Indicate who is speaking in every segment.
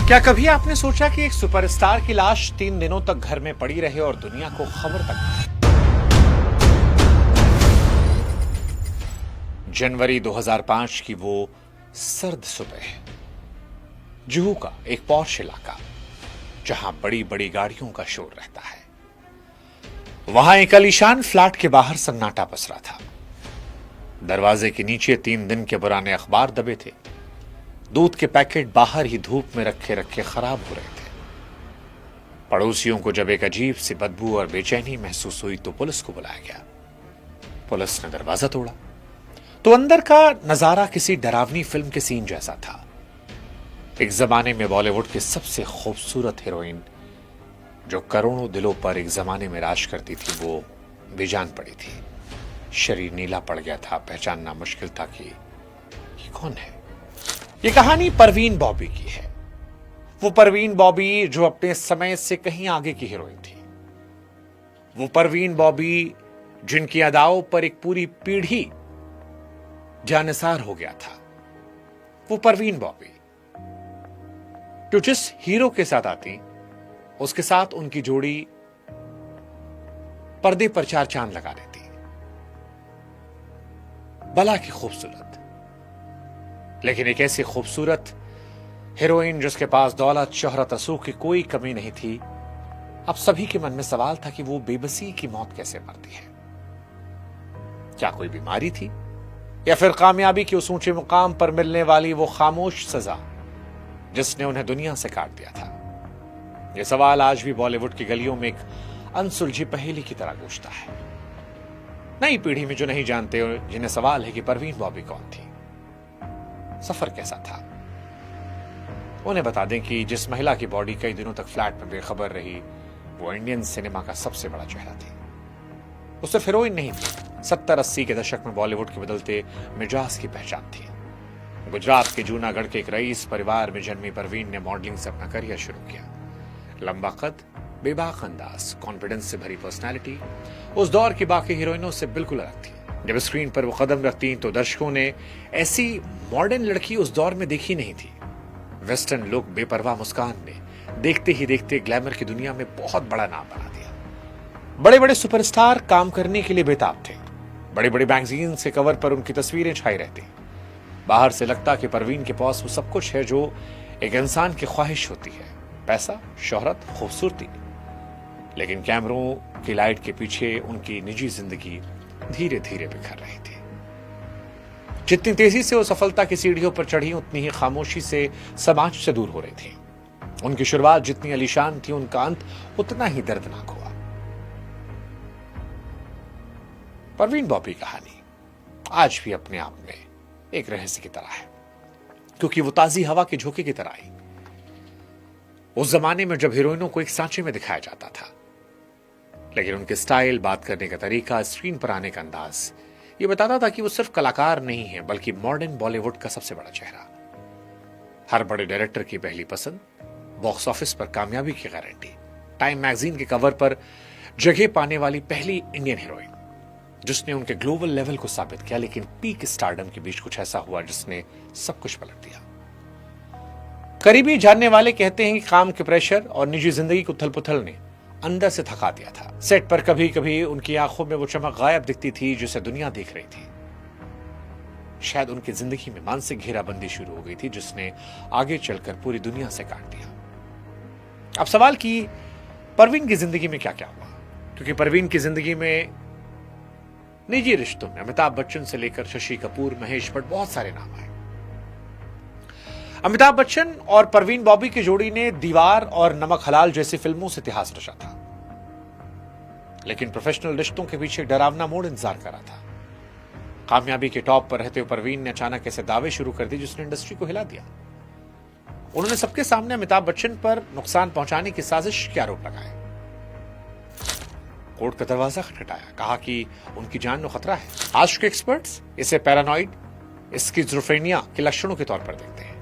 Speaker 1: क्या कभी आपने सोचा कि एक सुपरस्टार की लाश 3 दिनों तक घर में पड़ी रहे और दुनिया को खबर तक नहीं? जनवरी 2005 की वो सर्द सुबह, जुहू का एक पॉश इलाका जहां बड़ी बड़ी गाड़ियों का शोर रहता है। वहां एक आलीशान फ्लैट के बाहर सन्नाटा पसरा था। दरवाजे के नीचे 3 दिन के पुराने अखबार दबे थे। दूध के पैकेट बाहर ही धूप में रखे रखे खराब हो रहे थे। पड़ोसियों को जब एक अजीब सी बदबू और बेचैनी महसूस हुई तो पुलिस को बुलाया गया। पुलिस ने दरवाजा तोड़ा तो अंदर का नजारा किसी डरावनी फिल्म के सीन जैसा था। एक जमाने में बॉलीवुड की सबसे खूबसूरत हीरोइन जो करोड़ों दिलों पर एक जमाने में राज करती थी, वो बेजान पड़ी थी। शरीर नीला पड़ गया था। पहचानना मुश्किल था कि ये कौन है। ये कहानी परवीन बॉबी की है। वो परवीन बॉबी जो अपने समय से कहीं आगे की हीरोइन थी। वो परवीन बॉबी जिनकी अदाओं पर एक पूरी पीढ़ी जानिसार हो गया था। वो परवीन बॉबी जो जिस हीरो के साथ आती, उसके साथ उनकी जोड़ी पर्दे पर 4 चांद लगा देती। भला की खूबसूरत, लेकिन एक ऐसी खूबसूरत हीरोइन जिसके पास दौलत, शोहरत, असूख की कोई कमी नहीं थी। अब सभी के मन में सवाल था कि वो बेबसी की मौत कैसे मरती है। क्या कोई बीमारी थी या फिर कामयाबी के उस ऊंचे मुकाम पर मिलने वाली वो खामोश सजा जिसने उन्हें दुनिया से काट दिया था। यह सवाल आज भी बॉलीवुड की गलियों में एक अनसुलझी पहेली की तरह गूंजता है। नई पीढ़ी में जो नहीं जानते, जिन्हें सवाल है कि परवीन बॉबी कौन थी, सफर कैसा था। उन्हें बता दें कि जिस महिला की बॉडी कई दिनों तक फ्लैट में बेखबर रही, वो इंडियन सिनेमा का सबसे बड़ा चेहरा थी। वो सिर्फ हीरोइन नहीं थी, 70-80 के दशक में बॉलीवुड के बदलते मिजाज की पहचान थी। गुजरात के जूनागढ़ के एक रईस परिवार में जन्मी परवीन ने मॉडलिंग से अपना करियर शुरू किया। लंबा कद, बेबाक अंदाज, कॉन्फिडेंस से भरी पर्सनैलिटी उस दौर की बाकी हीरोइनों से बिल्कुल अलग थी। जब स्क्रीन पर वो कदम रखती तो दर्शकों ने ऐसी मॉडर्न लड़की उस दौर में देखी नहीं थी। वेस्टर्न लुक, बेपरवाह मुस्कान ने देखते ही देखते ग्लैमर की दुनिया में बहुत बड़ा नाम बना दिया। बड़े बड़े सुपरस्टार काम करने के लिए बेताब थे। बड़ी बड़ी मैगजीन के कवर पर उनकी तस्वीरें छाई रहती। बाहर से लगता कि परवीन के पास वो सब कुछ है जो एक इंसान की ख्वाहिश होती है, पैसा, शोहरत, खूबसूरती। लेकिन कैमरों की लाइट के पीछे उनकी निजी जिंदगी धीरे धीरे बिखर रही थी। जितनी तेजी से वो सफलता की सीढ़ियों पर चढ़ी, उतनी ही खामोशी से समाज से दूर हो रही थी। उनकी शुरुआत जितनी आलीशान थी, उनका अंत उतना ही दर्दनाक हुआ। परवीन बॉबी कहानी आज भी अपने आप में एक रहस्य की तरह है, क्योंकि वो ताजी हवा के झोंके की तरह आई। उस जमाने में जब हीरोइनों को एक सांचे में दिखाया जाता था, लेकिन उनके स्टाइल, बात करने का तरीका, स्क्रीन पर आने का अंदाज ये बताता था कि वो सिर्फ कलाकार नहीं है, बल्कि मॉडर्न बॉलीवुड का सबसे बड़ा चेहरा। हर बड़े डायरेक्टर की पहली पसंद, बॉक्स ऑफिस पर कामयाबी की गारंटी, टाइम मैगजीन के कवर पर जगह पाने वाली पहली इंडियन हीरोइन जिसने उनके ग्लोबल लेवल को साबित किया। लेकिन पीक स्टारडम के बीच कुछ ऐसा हुआ जिसने सब कुछ पलट दिया। करीबी जानने वाले कहते हैं कि काम के प्रेशर और निजी जिंदगी को उथल पुथल ने अंदर से थका दिया था। सेट पर कभी कभी उनकी आंखों में वो चमक गायब दिखती थी जिसे दुनिया देख रही थी। शायद उनकी जिंदगी में मानसिक घेराबंदी शुरू हो गई थी जिसने आगे चलकर पूरी दुनिया से काट दिया। अब सवाल कि परवीन की जिंदगी में क्या क्या हुआ, क्योंकि परवीन की जिंदगी में निजी रिश्तों में अमिताभ बच्चन से लेकर शशि कपूर, महेश भट्ट, बहुत सारे नाम आए। अमिताभ बच्चन और परवीन बॉबी की जोड़ी ने दीवार और नमक हलाल जैसी फिल्मों से इतिहास रचा था, लेकिन प्रोफेशनल रिश्तों के पीछे डरावना मोड़ इंतजार कर रहा था। कामयाबी के टॉप पर रहते हुए परवीन ने अचानक ऐसे दावे शुरू कर दिए जिसने इंडस्ट्री को हिला दिया। उन्होंने सबके सामने अमिताभ बच्चन पर नुकसान पहुंचाने की साजिश के आरोप लगाए। कोर्ट का दरवाजा खटखटाया, कहा कि उनकी जान को खतरा है। आज के एक्सपर्ट्स इसे पैरानॉइड, स्किज़ोफ्रेनिया के लक्षणों के तौर पर देखते हैं,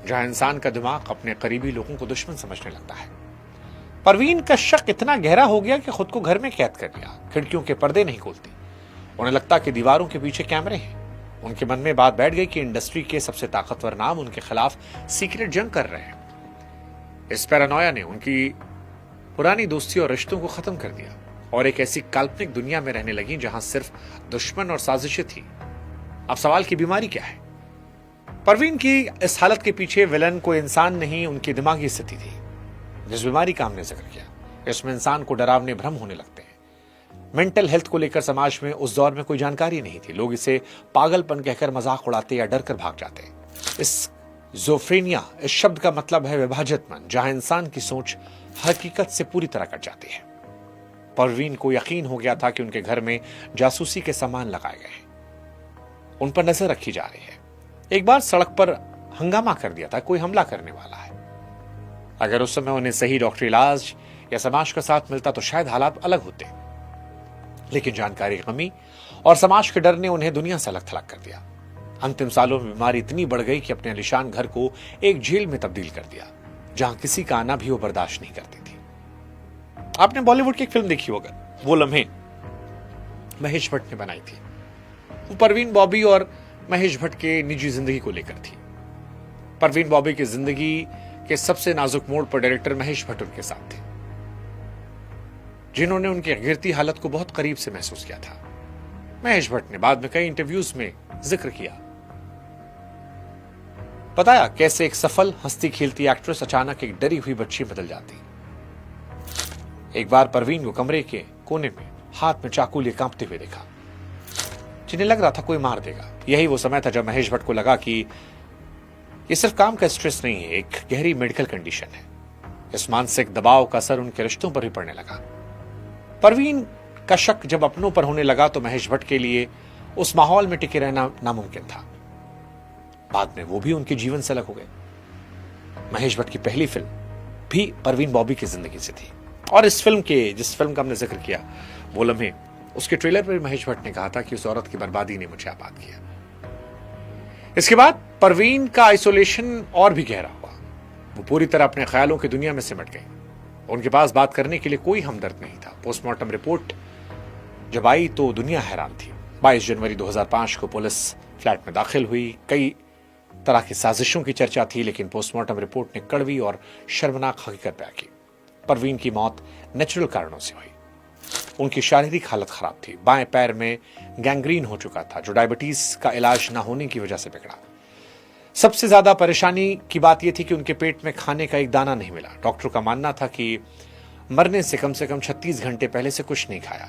Speaker 1: जहां इंसान का दिमाग अपने करीबी लोगों को दुश्मन समझने लगता है। परवीन का शक इतना गहरा हो गया कि खुद को घर में कैद कर लिया। खिड़कियों के पर्दे नहीं खोलती। उन्हें लगता कि दीवारों के पीछे कैमरे हैं। उनके मन में बात बैठ गई कि इंडस्ट्री के सबसे ताकतवर नाम उनके खिलाफ सीक्रेट जंग कर रहे हैं। इस पैरानोया ने उनकी पुरानी दोस्ती और रिश्तों को खत्म कर दिया और एक ऐसी काल्पनिक दुनिया में रहने लगी जहां सिर्फ दुश्मन और साजिशें थी। अब सवाल की बीमारी क्या है? परवीन की इस हालत के पीछे विलन कोई इंसान नहीं, उनकी दिमागी स्थिति थी। जिस बीमारी का हमने जिक्र किया, इसमें इंसान को डरावने भ्रम होने लगते हैं। मेंटल हेल्थ को लेकर समाज में उस दौर में कोई जानकारी नहीं थी। लोग इसे पागलपन कहकर मजाक उड़ाते या डर कर भाग जाते। इस जोफ्रेनिया, इस शब्द का मतलब है विभाजित मन, जहां इंसान की सोच हकीकत से पूरी तरह कट जाती है। परवीन को यकीन हो गया था कि उनके घर में जासूसी के सामान लगाए गए हैं, उन पर नजर रखी जा रही है। एक बार सड़क पर हंगामा कर दिया था, कोई हमला करने वाला है। अगर उस समय उन्हें सही डॉक्टरी इलाज या समाज का साथ मिलता तो शायद हालात अलग होते, लेकिन जानकारी की कमी और समाज के डर ने उन्हें दुनिया से अलग थलग कर दिया। अंतिम सालों में बीमारी इतनी बढ़ गई कि अपने आलीशान घर को एक जेल में तब्दील कर दिया, जहां किसी का आना भी वो बर्दाश्त नहीं करती थी। आपने बॉलीवुड की एक फिल्म देखी होगा, वो लम्हे, महेश भट्ट ने बनाई थी। वो परवीन बॉबी और महेश भट्ट के निजी जिंदगी को लेकर थी। परवीन बॉबी की जिंदगी के सबसे नाजुक मोड़ पर डायरेक्टर महेश भट्ट उनके साथ थे, जिन्होंने उनकी गिरती हालत को बहुत करीब से महसूस किया था। महेश भट्ट ने बाद में कई इंटरव्यूज में जिक्र किया, बताया कैसे एक सफल हंसती खेलती एक्ट्रेस अचानक एक डरी हुई बच्ची बदल जाती। एक बार परवीन को कमरे के कोने में हाथ में चाकू लिए कांपते हुए देखा, जिन्हें लग रहा था कोई मार देगा। यही वो समय था जब महेश भट्ट को लगा कि ये सिर्फ काम का स्ट्रेस नहीं है, एक गहरी मेडिकल कंडीशन है। इस मानसिक दबाव का असर उनके रिश्तों पर भी पड़ने लगा। परवीन का शक जब अपनों पर होने लगा तो महेश भट्ट के लिए उस माहौल में टिके रहना नामुमकिन था। बाद में वो भी उनके जीवन से अलग हो गए। महेश भट्ट की पहली फिल्म भी परवीन बॉबी की जिंदगी से थी, और इस फिल्म के, जिस फिल्म का हमने जिक्र किया, वो लम्हे, उसके ट्रेलर पर महेश भट्ट ने कहा था कि उस औरत की बर्बादी ने मुझे आबाद किया। इसके बाद परवीन का आइसोलेशन और भी गहरा हुआ। वो पूरी तरह अपने ख्यालों की दुनिया में सिमट गई। उनके पास बात करने के लिए कोई हमदर्द नहीं था। पोस्टमार्टम रिपोर्ट जब आई तो दुनिया हैरान थी। 22 जनवरी 2005 को पुलिस फ्लैट में दाखिल हुई। कई तरह की साजिशों की चर्चा थी, लेकिन पोस्टमार्टम रिपोर्ट ने कड़वी और शर्मनाक हकीकत बयां की। परवीन की मौत नेचुरल कारणों से हुई। उनकी शारीरिक हालत खराब थी। बाएं पैर में गैंग्रीन हो चुका था, जो डायबिटीज का इलाज न होने की वजह से बिगड़ा। सबसे ज्यादा परेशानी की बात यह थी कि उनके पेट में खाने का एक दाना नहीं मिला। डॉक्टरों का मानना था कि मरने से कम 36 घंटे पहले से कुछ नहीं खाया,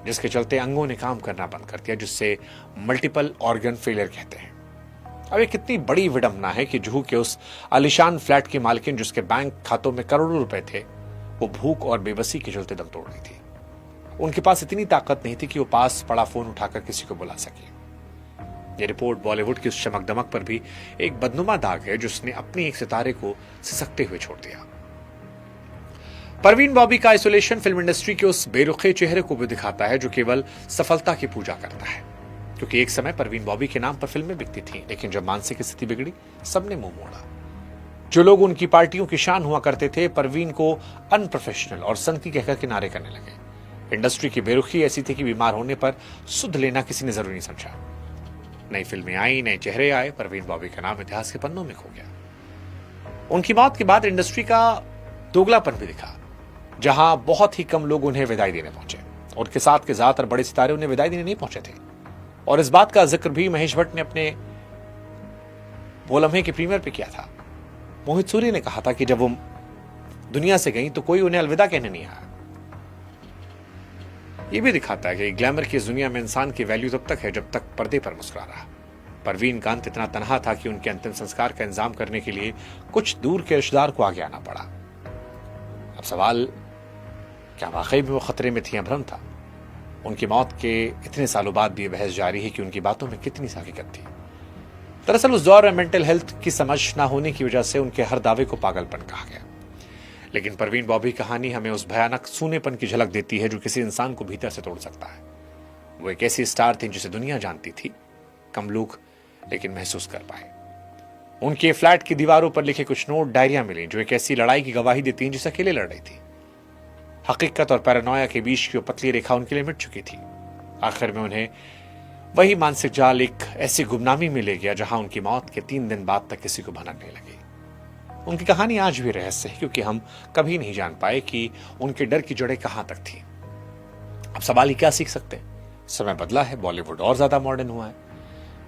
Speaker 1: जिसके चलते अंगों ने काम करना बंद कर दिया, जिससे मल्टीपल ऑर्गन फेलियर कहते हैं। अब ये कितनी बड़ी विडंबना है कि जुहू के उस आलिशान फ्लैट की मालकिन, जिसके बैंक खातों में करोड़ों रुपए थे, वो भूख और बेबसी के चलते दम तोड़ रही थी। उनके पास इतनी ताकत नहीं थी कि वो पास पड़ा फोन उठाकर किसी को बुला सके। यह रिपोर्ट बॉलीवुड की उस चमक दमक पर भी एक बदनुमा दाग है, जिसने अपनी एक सितारे को सिसकते हुए छोड़ दिया। परवीन बॉबी का आइसोलेशन फिल्म इंडस्ट्री के उस बेरुखे चेहरे को भी दिखाता है जो केवल सफलता की पूजा करता है। क्योंकि एक समय परवीन बॉबी के नाम पर फिल्में बिकती थीं, लेकिन जब मानसिक स्थिति बिगड़ी, सबने मुंह मोड़ा। जो लोग उनकी पार्टियों की शान हुआ करते थे, परवीन को अनप्रोफेशनल और संगति कहकर किनारे करने लगे। इंडस्ट्री की बेरुखी ऐसी थी कि बीमार होने पर सुध लेना किसी ने जरूरी नहीं समझा। नई फिल्में आई, नए चेहरे आए, परवीन बॉबी का नाम इतिहास के पन्नों में खो गया। उनकी मौत के बाद इंडस्ट्री का दोगलापन भी दिखा, जहां बहुत ही कम लोग उन्हें विदाई देने पहुंचे। उनके साथ के ज्यादातर बड़े सितारे उन्हें विदाई देने नहीं पहुंचे थे। और इस बात का जिक्र भी महेश भट्ट ने अपने वो लम्हे के प्रीमियर पे किया था। मोहित सूरी ने कहा था कि जब वो दुनिया से गई तो कोई उन्हें अलविदा कहने नहीं आया। ये भी दिखाता है कि ग्लैमर की इस दुनिया में इंसान की वैल्यू तब तक है जब तक पर्दे पर मुस्कुरा रहा। परवीन का अंत इतना तनहा था कि उनके अंतिम संस्कार का इंतजाम करने के लिए कुछ दूर के रिश्तेदार को आगे आना पड़ा। अब सवाल, क्या वाकई में वो खतरे में थी या भ्रम था? उनकी मौत के इतने सालों बाद भी बहस जारी है कि उनकी बातों में कितनी हकीकत थी। दरअसल उस दौर में मेंटल हेल्थ की समझ ना होने की वजह से उनके हर दावे को पागलपन कहा गया। लेकिन परवीन बॉबी कहानी हमें उस भयानक सूनेपन की झलक देती है जो किसी इंसान को भीतर से तोड़ सकता है। वो एक ऐसी स्टार थी जिसे दुनिया जानती थी, कम लोग लेकिन महसूस कर पाए। उनके फ्लैट की दीवारों पर लिखे कुछ नोट, डायरियां मिली जो एक ऐसी लड़ाई की गवाही देती हैं जिसे अकेले लड़ रही थी। हकीकत और पैरानोया के बीच की वो पतली रेखा उनके लिए मिट चुकी थी। आखिर में उन्हें वही मानसिक जाल एक ऐसी गुमनामी में ले गया जहां उनकी मौत के 3 दिन बाद तक किसी को भनक नहीं लगी। उनकी कहानी आज भी रहस्य है, क्योंकि हम कभी नहीं जान पाए कि उनके डर की जड़ें कहां तक थी। अब सवाल ही क्या सीख सकते हैं? समय बदला है, बॉलीवुड और ज्यादा मॉडर्न हुआ है,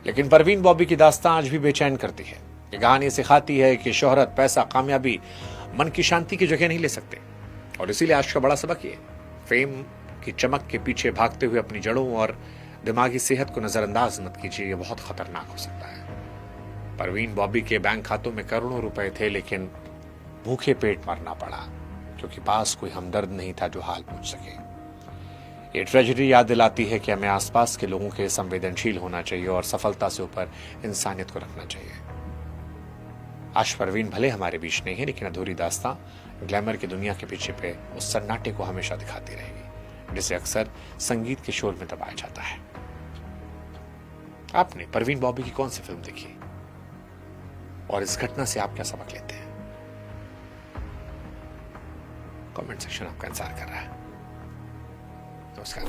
Speaker 1: लेकिन परवीन बॉबी की दास्तां आज भी बेचैन करती है। ये कहानी सिखाती है कि शोहरत, पैसा, कामयाबी मन की शांति की जगह नहीं ले सकते। और इसीलिए आज का बड़ा सबक ये, फेम की चमक के पीछे भागते हुए अपनी जड़ों और दिमागी सेहत को नजरअंदाज मत कीजिए, ये बहुत खतरनाक हो सकता है। परवीन बॉबी के बैंक खातों में करोड़ों रुपए थे, लेकिन भूखे पेट मरना पड़ा, क्योंकि पास कोई हमदर्द नहीं था जो हाल पूछ सके। ये ट्रेजेडी याद दिलाती है कि हमें आसपास के लोगों के संवेदनशील होना चाहिए और सफलता से ऊपर इंसानियत को रखना चाहिए। आज परवीन भले हमारे बीच नहीं है, लेकिन अधूरी दास्तां ग्लैमर की दुनिया के पीछे पे उस सन्नाटे को हमेशा दिखाती रहेगी, जिसे अक्सर संगीत के शोर में दबाया जाता है। आपने परवीन बॉबी की कौन सी फिल्म देखी और इस घटना से आप क्या सबक लेते हैं? कमेंट सेक्शन आपका इंतजार कर रहा है। नमस्कार।